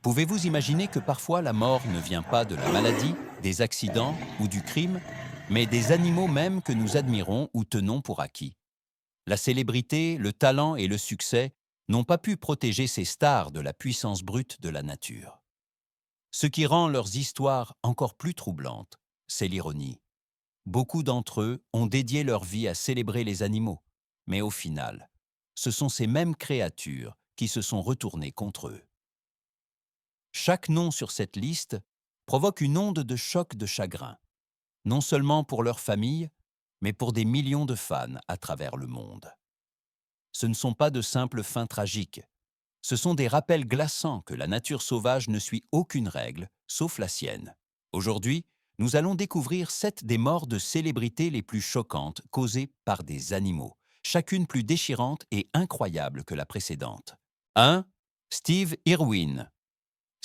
Pouvez-vous imaginer que parfois la mort ne vient pas de la maladie, des accidents ou du crime, mais des animaux même que nous admirons ou tenons pour acquis? La célébrité, le talent et le succès n'ont pas pu protéger ces stars de la puissance brute de la nature. Ce qui rend leurs histoires encore plus troublantes, c'est l'ironie. Beaucoup d'entre eux ont dédié leur vie à célébrer les animaux, mais au final, ce sont ces mêmes créatures qui se sont retournées contre eux. Chaque nom sur cette liste provoque une onde de choc de chagrin, non seulement pour leur famille, mais pour des millions de fans à travers le monde. Ce ne sont pas de simples fins tragiques, ce sont des rappels glaçants que la nature sauvage ne suit aucune règle, sauf la sienne. Aujourd'hui, nous allons découvrir 7 des morts de célébrités les plus choquantes causées par des animaux, chacune plus déchirante et incroyable que la précédente. 1. Steve Irwin.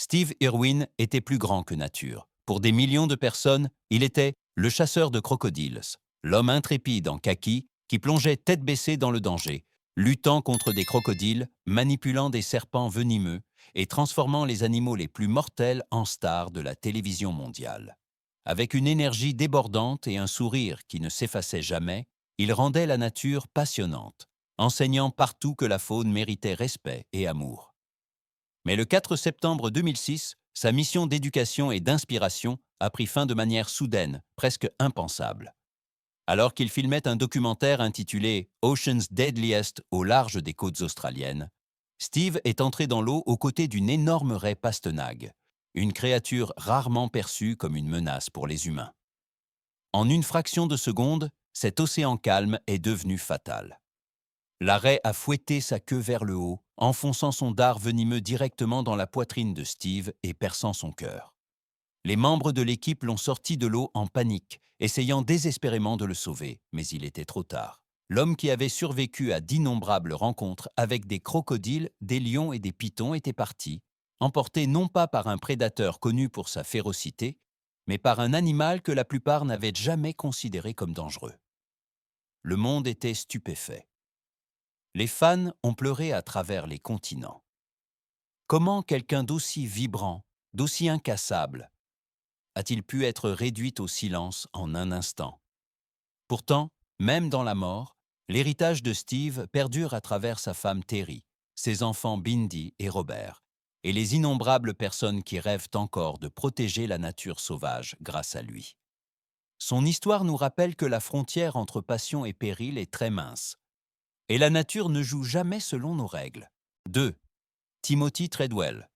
Steve Irwin était plus grand que nature. Pour des millions de personnes, il était le chasseur de crocodiles, l'homme intrépide en kaki qui plongeait tête baissée dans le danger, luttant contre des crocodiles, manipulant des serpents venimeux et transformant les animaux les plus mortels en stars de la télévision mondiale. Avec une énergie débordante et un sourire qui ne s'effaçait jamais, il rendait la nature passionnante, enseignant partout que la faune méritait respect et amour. Mais le 4 septembre 2006, sa mission d'éducation et d'inspiration a pris fin de manière soudaine, presque impensable. Alors qu'il filmait un documentaire intitulé Ocean's Deadliest au large des côtes australiennes, Steve est entré dans l'eau aux côtés d'une énorme raie pastenague, une créature rarement perçue comme une menace pour les humains. En une fraction de seconde, cet océan calme est devenu fatal. La raie a fouetté sa queue vers le haut, enfonçant son dard venimeux directement dans la poitrine de Steve et perçant son cœur. Les membres de l'équipe l'ont sorti de l'eau en panique, essayant désespérément de le sauver, mais il était trop tard. L'homme qui avait survécu à d'innombrables rencontres avec des crocodiles, des lions et des pythons était parti, emporté non pas par un prédateur connu pour sa férocité, mais par un animal que la plupart n'avaient jamais considéré comme dangereux. Le monde était stupéfait. Les fans ont pleuré à travers les continents. Comment quelqu'un d'aussi vibrant, d'aussi incassable, a-t-il pu être réduit au silence en un instant? Pourtant, même dans la mort, l'héritage de Steve perdure à travers sa femme Terry, ses enfants Bindi et Robert, et les innombrables personnes qui rêvent encore de protéger la nature sauvage grâce à lui. Son histoire nous rappelle que la frontière entre passion et péril est très mince, et la nature ne joue jamais selon nos règles. 2. Timothy Treadwell.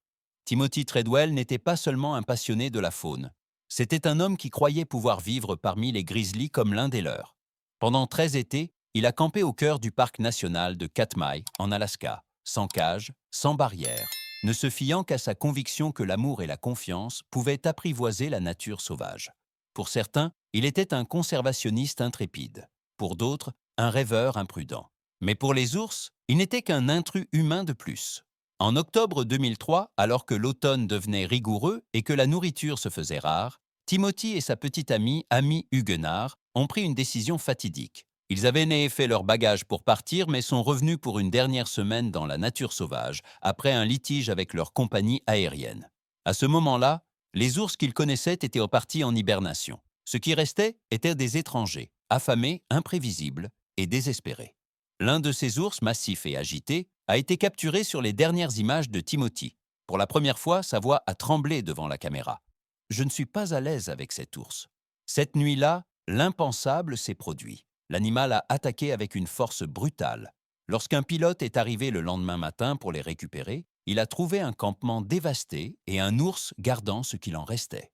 Timothy Treadwell n'était pas seulement un passionné de la faune. C'était un homme qui croyait pouvoir vivre parmi les grizzlies comme l'un des leurs. Pendant 13 étés, il a campé au cœur du parc national de Katmai, en Alaska, sans cage, sans barrière, ne se fiant qu'à sa conviction que l'amour et la confiance pouvaient apprivoiser la nature sauvage. Pour certains, il était un conservationniste intrépide. Pour d'autres, un rêveur imprudent. Mais pour les ours, il n'était qu'un intrus humain de plus. En octobre 2003, alors que l'automne devenait rigoureux et que la nourriture se faisait rare, Timothy et sa petite amie, Amy Huguenard, ont pris une décision fatidique. Ils avaient fait leur bagage pour partir, mais sont revenus pour une dernière semaine dans la nature sauvage, après un litige avec leur compagnie aérienne. À ce moment-là, les ours qu'ils connaissaient étaient repartis en hibernation. Ce qui restait étaient des étrangers, affamés, imprévisibles et désespérés. L'un de ces ours, massif et agité, a été capturé sur les dernières images de Timothy. Pour la première fois, sa voix a tremblé devant la caméra. « Je ne suis pas à l'aise avec cet ours. » Cette nuit-là, l'impensable s'est produit. L'animal a attaqué avec une force brutale. Lorsqu'un pilote est arrivé le lendemain matin pour les récupérer, il a trouvé un campement dévasté et un ours gardant ce qu'il en restait.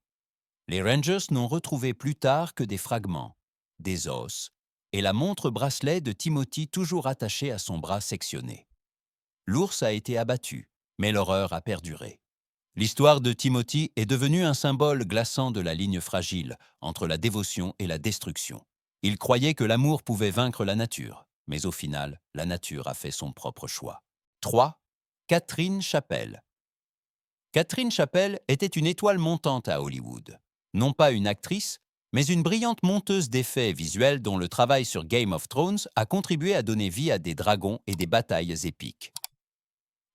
Les Rangers n'ont retrouvé plus tard que des fragments, des os, et la montre-bracelet de Timothy toujours attachée à son bras sectionné. L'ours a été abattu, mais l'horreur a perduré. L'histoire de Timothy est devenue un symbole glaçant de la ligne fragile entre la dévotion et la destruction. Il croyait que l'amour pouvait vaincre la nature, mais au final, la nature a fait son propre choix. 3. Catherine Chappell. Catherine Chappell était une étoile montante à Hollywood. Non pas une actrice, mais une brillante monteuse d'effets visuels dont le travail sur Game of Thrones a contribué à donner vie à des dragons et des batailles épiques.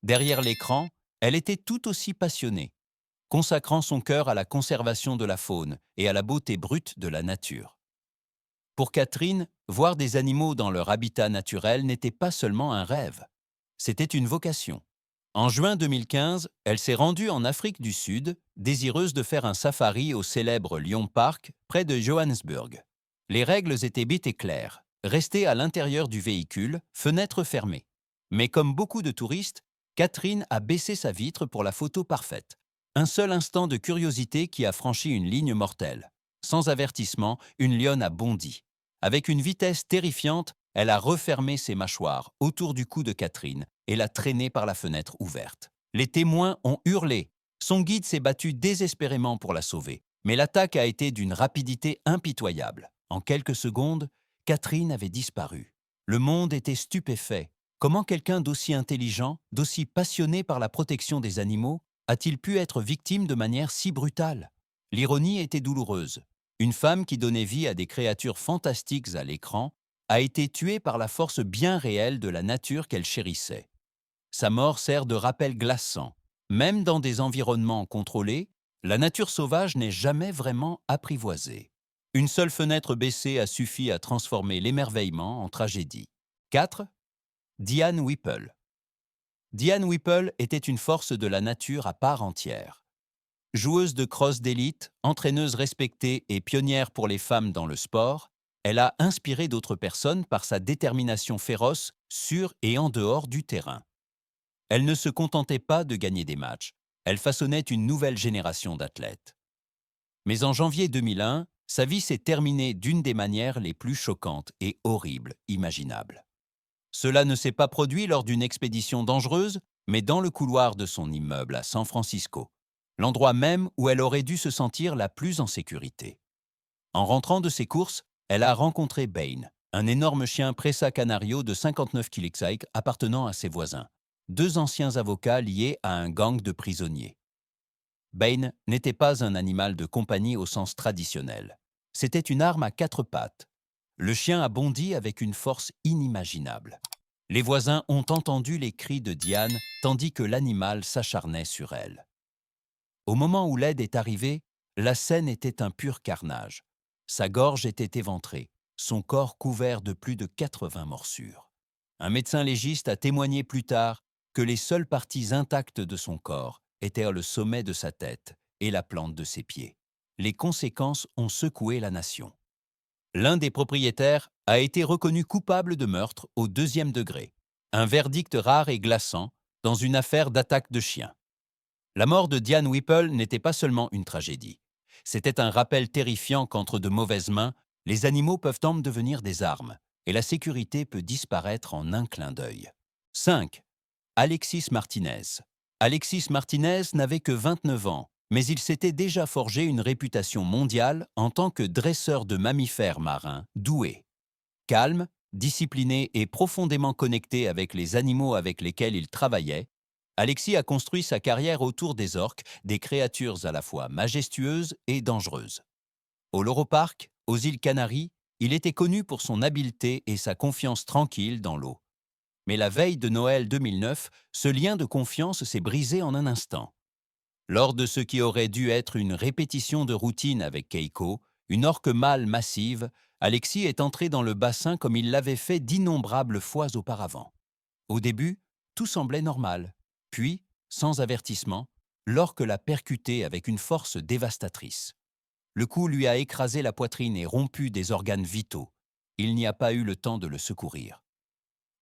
Derrière l'écran, Elle était tout aussi passionnée, consacrant son cœur à la conservation de la faune et à la beauté brute de la nature. Pour Catherine, voir des animaux dans leur habitat naturel n'était pas seulement un rêve, c'était une vocation. En juin 2015, elle s'est rendue en Afrique du Sud, désireuse de faire un safari au célèbre Lion Park, près de Johannesburg. Les règles étaient bêtes et claires. Rester à l'intérieur du véhicule, fenêtre fermée. Mais comme beaucoup de touristes, Catherine a baissé sa vitre pour la photo parfaite. Un seul instant de curiosité qui a franchi une ligne mortelle. Sans avertissement, une lionne a bondi. Avec une vitesse terrifiante, elle a refermé ses mâchoires autour du cou de Catherine et l'a traînée par la fenêtre ouverte. Les témoins ont hurlé. Son guide s'est battu désespérément pour la sauver. Mais l'attaque a été d'une rapidité impitoyable. En quelques secondes, Catherine avait disparu. Le monde était stupéfait. Comment quelqu'un d'aussi intelligent, d'aussi passionné par la protection des animaux, a-t-il pu être victime de manière si brutale? L'ironie était douloureuse. Une femme qui donnait vie à des créatures fantastiques à l'écran a été tuée par la force bien réelle de la nature qu'elle chérissait. Sa mort sert de rappel glaçant. Même dans des environnements contrôlés, la nature sauvage n'est jamais vraiment apprivoisée. Une seule fenêtre baissée a suffi à transformer l'émerveillement en tragédie. 4. Diane Whipple. Diane Whipple était une force de la nature à part entière. Joueuse de cross d'élite, entraîneuse respectée et pionnière pour les femmes dans le sport, elle a inspiré d'autres personnes par sa détermination féroce sur et en dehors du terrain. Elle ne se contentait pas de gagner des matchs, elle façonnait une nouvelle génération d'athlètes. Mais en janvier 2001, sa vie s'est terminée d'une des manières les plus choquantes et horribles imaginables. Cela ne s'est pas produit lors d'une expédition dangereuse, mais dans le couloir de son immeuble à San Francisco, l'endroit même où elle aurait dû se sentir la plus en sécurité. En rentrant de ses courses, elle a rencontré Bane, un énorme chien Presa Canario de 59 kg appartenant à ses voisins, deux anciens avocats liés à un gang de prisonniers. Bane n'était pas un animal de compagnie au sens traditionnel. C'était une arme à quatre pattes. Le chien a bondi avec une force inimaginable. Les voisins ont entendu les cris de Diane tandis que l'animal s'acharnait sur elle. Au moment où l'aide est arrivée, la scène était un pur carnage. Sa gorge était éventrée, son corps couvert de plus de 80 morsures. Un médecin légiste a témoigné plus tard que les seules parties intactes de son corps étaient le sommet de sa tête et la plante de ses pieds. Les conséquences ont secoué la nation. L'un des propriétaires a été reconnu coupable de meurtre au 2e degré, un verdict rare et glaçant dans une affaire d'attaque de chien. La mort de Diane Whipple n'était pas seulement une tragédie. C'était un rappel terrifiant qu'entre de mauvaises mains, les animaux peuvent en devenir des armes, et la sécurité peut disparaître en un clin d'œil. 5. Alexis Martinez. Alexis Martinez n'avait que 29 ans, mais il s'était déjà forgé une réputation mondiale en tant que dresseur de mammifères marins doué. Calme, discipliné et profondément connecté avec les animaux avec lesquels il travaillait, Alexis a construit sa carrière autour des orques, des créatures à la fois majestueuses et dangereuses. Au Loro Park, aux îles Canaries, il était connu pour son habileté et sa confiance tranquille dans l'eau. Mais la veille de Noël 2009, ce lien de confiance s'est brisé en un instant. Lors de ce qui aurait dû être une répétition de routine avec Keiko, une orque mâle massive, Alexis est entré dans le bassin comme il l'avait fait d'innombrables fois auparavant. Au début, tout semblait normal. Puis, sans avertissement, l'orque l'a percuté avec une force dévastatrice. Le coup lui a écrasé la poitrine et rompu des organes vitaux. Il n'y a pas eu le temps de le secourir.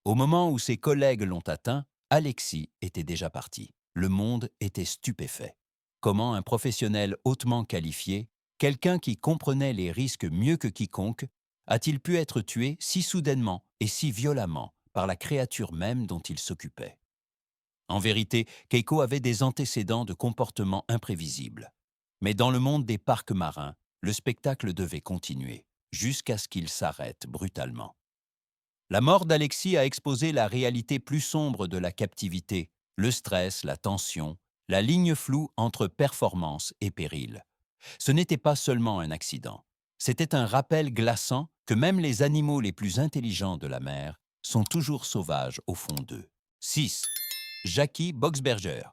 Au moment où ses collègues l'ont atteint, Alexis était déjà parti. Le monde était stupéfait. Comment un professionnel hautement qualifié, quelqu'un qui comprenait les risques mieux que quiconque, a-t-il pu être tué si soudainement et si violemment par la créature même dont il s'occupait? En vérité, Keiko avait des antécédents de comportements imprévisibles. Mais dans le monde des parcs marins, le spectacle devait continuer, jusqu'à ce qu'il s'arrête brutalement. La mort d'Alexis a exposé la réalité plus sombre de la captivité, le stress, la tension, la ligne floue entre performance et péril. Ce n'était pas seulement un accident, c'était un rappel glaçant que même les animaux les plus intelligents de la mer sont toujours sauvages au fond d'eux. 6. Jackie Boxberger.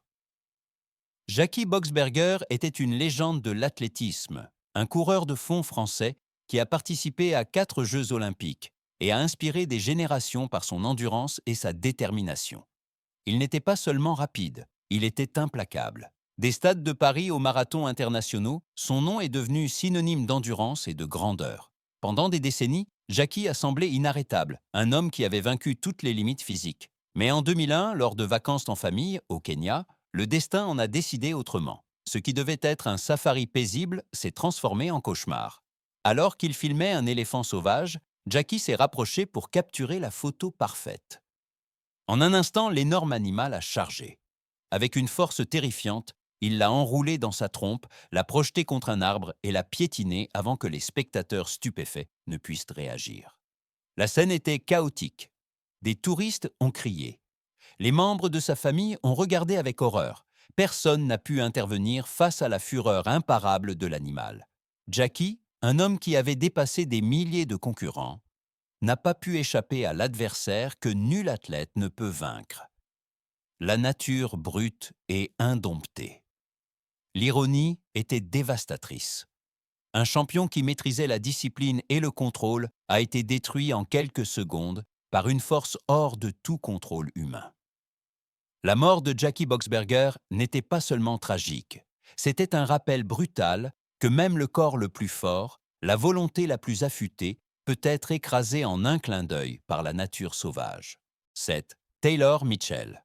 Jackie Boxberger était une légende de l'athlétisme, un coureur de fond français qui a participé à 4 Jeux olympiques et a inspiré des générations par son endurance et sa détermination. Il n'était pas seulement rapide, il était implacable. Des stades de Paris aux marathons internationaux, son nom est devenu synonyme d'endurance et de grandeur. Pendant des décennies, Jackie a semblé inarrêtable, un homme qui avait vaincu toutes les limites physiques. Mais en 2001, lors de vacances en famille, au Kenya, le destin en a décidé autrement. Ce qui devait être un safari paisible s'est transformé en cauchemar. Alors qu'il filmait un éléphant sauvage, Jackie s'est rapproché pour capturer la photo parfaite. En un instant, l'énorme animal a chargé. Avec une force terrifiante, il l'a enroulée dans sa trompe, l'a projetée contre un arbre et l'a piétinée avant que les spectateurs stupéfaits ne puissent réagir. La scène était chaotique. Des touristes ont crié. Les membres de sa famille ont regardé avec horreur. Personne n'a pu intervenir face à la fureur imparable de l'animal. Jackie, un homme qui avait dépassé des milliers de concurrents, n'a pas pu échapper à l'adversaire que nul athlète ne peut vaincre. La nature brute et indomptée. L'ironie était dévastatrice. Un champion qui maîtrisait la discipline et le contrôle a été détruit en quelques secondes par une force hors de tout contrôle humain. La mort de Jackie Boxberger n'était pas seulement tragique, c'était un rappel brutal que même le corps le plus fort, la volonté la plus affûtée, peut être écrasé en un clin d'œil par la nature sauvage. 7. Taylor Mitchell.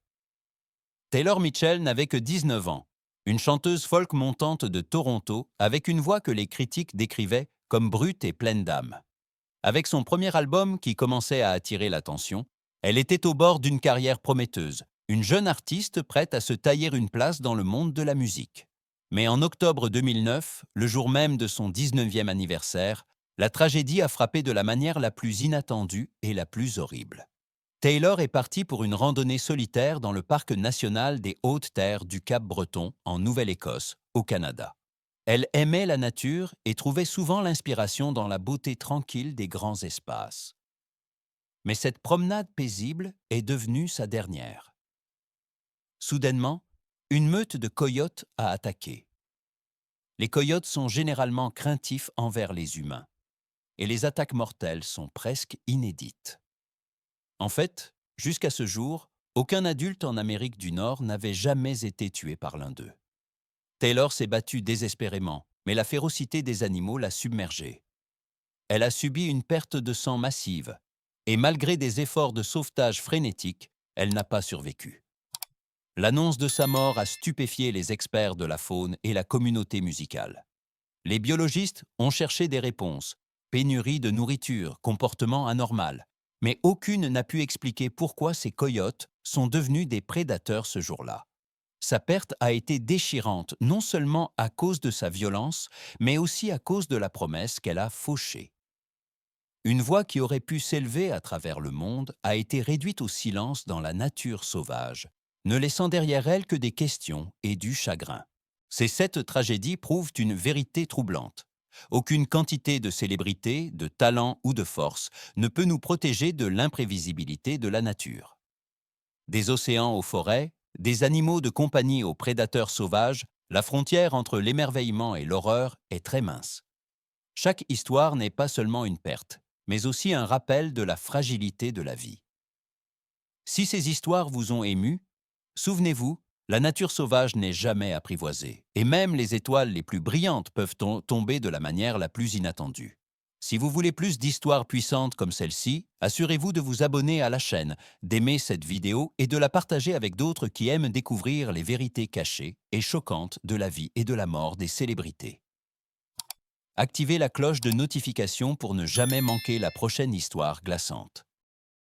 Taylor Mitchell n'avait que 19 ans, une chanteuse folk montante de Toronto avec une voix que les critiques décrivaient comme brute et pleine d'âme. Avec son premier album qui commençait à attirer l'attention, elle était au bord d'une carrière prometteuse, une jeune artiste prête à se tailler une place dans le monde de la musique. Mais en octobre 2009, le jour même de son 19e anniversaire, la tragédie a frappé de la manière la plus inattendue et la plus horrible. Taylor est partie pour une randonnée solitaire dans le parc national des Hautes-Terres du Cap-Breton, en Nouvelle-Écosse, au Canada. Elle aimait la nature et trouvait souvent l'inspiration dans la beauté tranquille des grands espaces. Mais cette promenade paisible est devenue sa dernière. Soudainement, une meute de coyotes a attaqué. Les coyotes sont généralement craintifs envers les humains, et les attaques mortelles sont presque inédites. En fait, jusqu'à ce jour, aucun adulte en Amérique du Nord n'avait jamais été tué par l'un d'eux. Taylor s'est battue désespérément, mais la férocité des animaux l'a submergée. Elle a subi une perte de sang massive, et malgré des efforts de sauvetage frénétiques, elle n'a pas survécu. L'annonce de sa mort a stupéfié les experts de la faune et la communauté musicale. Les biologistes ont cherché des réponses, pénurie de nourriture, comportement anormal, mais aucune n'a pu expliquer pourquoi ces coyotes sont devenus des prédateurs ce jour-là. Sa perte a été déchirante non seulement à cause de sa violence, mais aussi à cause de la promesse qu'elle a fauchée. Une voix qui aurait pu s'élever à travers le monde a été réduite au silence dans la nature sauvage, ne laissant derrière elle que des questions et du chagrin. Ces 7 tragédies prouvent une vérité troublante. Aucune quantité de célébrité, de talent ou de force ne peut nous protéger de l'imprévisibilité de la nature. Des océans aux forêts, des animaux de compagnie aux prédateurs sauvages, la frontière entre l'émerveillement et l'horreur est très mince. Chaque histoire n'est pas seulement une perte, mais aussi un rappel de la fragilité de la vie. Si ces histoires vous ont ému, souvenez-vous, la nature sauvage n'est jamais apprivoisée, et même les étoiles les plus brillantes peuvent tomber de la manière la plus inattendue. Si vous voulez plus d'histoires puissantes comme celle-ci, assurez-vous de vous abonner à la chaîne, d'aimer cette vidéo et de la partager avec d'autres qui aiment découvrir les vérités cachées et choquantes de la vie et de la mort des célébrités. Activez la cloche de notification pour ne jamais manquer la prochaine histoire glaçante.